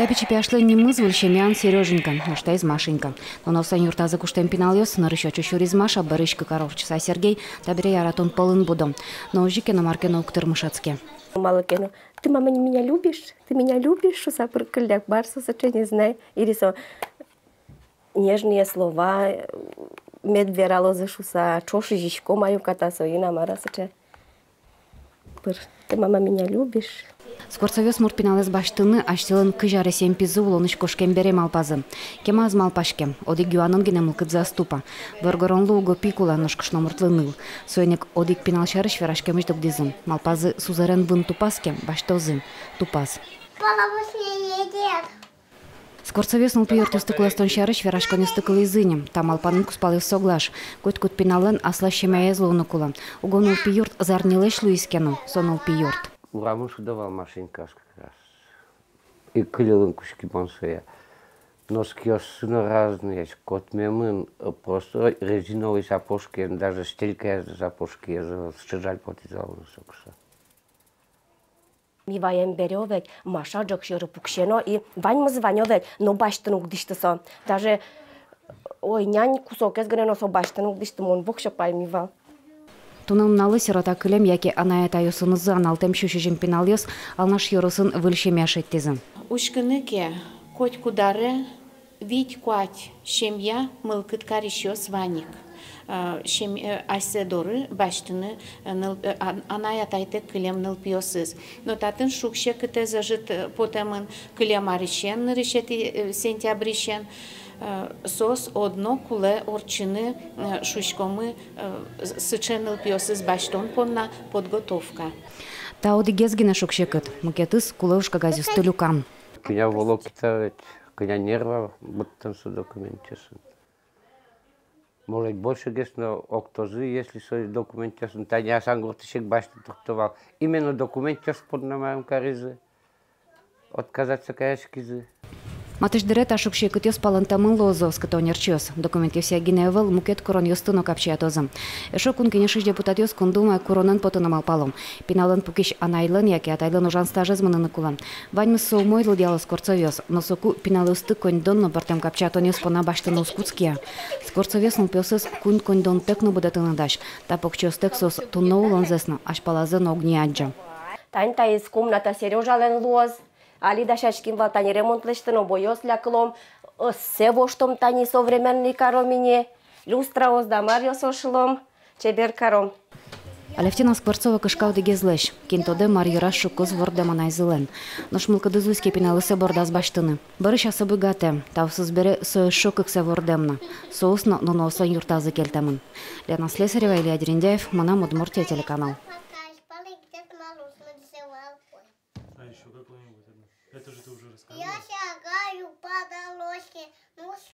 Тапичи пяшлы не мызваль щемян Сереженька, ушта из Машенька. Но носан юртаза куштем пиналёс, нарыщачу щур из Маша, барышка коровчаса Сергей, табире яратон полын будом. Но ужике на маркену уктырмышацке. Малыкену, ты, мама, не меня любишь? Ты меня любишь? Что за прикольняк, барса, не знаю. Или со нежные слова, медверало зашуса, чоши жичко мою катасо, и на марасаче. Ты, мама, меня любишь? Скорцовёс мурпиналес баштыны аштылын кыжары семпизы улоныш кошкен берем алпазы. Кема аз малпашке, оди гюанын генем кыдза ступа. Выргоронлу уго пикула ношкышно муртлыныл. Сойник одик пиналшарыш верашкемыш докдизым. Малпазы сузарен вын тупаске, баштозы, тупас. Скорцовёс нылпиёрт устыкластон шарыш верашкон устыкыл изынем. Там алпанын куспал соглаш. Кут пинален асла шемяезлу унукула. Уго нылпиёрт зарнилеш луискену, сон нылпиёрт. Урамыш давал машинка как раз. И клеилын кушки бонсуя. Носки осыны разные. Кот мемын просто резиновые сапожки, даже стелька сапожки, сжижаль потизал носокса. Миваем берёвек, Маша джокшёры пукшено и вань звонёвек, но баштынук диштыса. Даже ой, нянь кусок из греносо баштынук диштымон бокша пальмива. Тунам налы сирота кылем, яки анаят айосынызы аналтем шушежим пиналёс, алнаш йоросын выльшемяшет тезым. Ушкыныке, коть кударе, вить куать, шемья, мылкыт каришё сваник. Айседоры баштыны анаят айты кылем нылпиосыз. Но татын шукше кыте зажит потемын кылем аришен, нырышети сентябришен. Сос одно куле орчины шушкомы сыченыл пьёсыз баштон понна подготовка. Та оди гезгина шукшекыт, мукетыз кулеушка газюс тылюкам. Кыня волокита, кыня нерва, будто с документесын. Может больше гесно октозы, если со документесын. Таня сангуртышек башты трактовал. Именно документес под намаем каризы. Отказаться каяшкизы. Матыш дырет ашукшекыт ёс палантамын лозо скатонерчёс. Документ ёся гиневел мукет корон ёстыно капчиатозым. Эшо кун кенешиш депутат ёс кундума коронын потыным алпалым. Пиналын пукиш анайлын, яки атайлын ужан стажызмынын кулам. Ваньмыс соумойлы дьялы скорцов ёс. Но соку пиналысты коньдонно бартем капчиатон ёс пона баштыны ускутския. Скорцов ёс нылпёсыз кун коньдон текну будатыны даш. Та покчёс тексос тунно улон зесно, аж палазын огни аджа. Тань-та из комната Сережа лен лоз. Али дашашкин валтани ремонт лештено боёс ляклом, сево штом тани современный каромине, люстра оздамар ёсошлом, чебер каром. Алевтина Скворцова кышкау дегезлеш, кинтоде марьера шукоз вордема найзылен. Нош мылкадызуйски пиналысе бордаз баштыны. Барыш асыбы гате, тавсыз бере соешокыксе вордемна. Соусно, но носон юртазы келтемын. Лена Слесарева, Илья Дерендяев, Манам, Удмуртия, телеканал. А еще какой-нибудь? Это же ты уже рассказывала. Я шагаю по дорожке.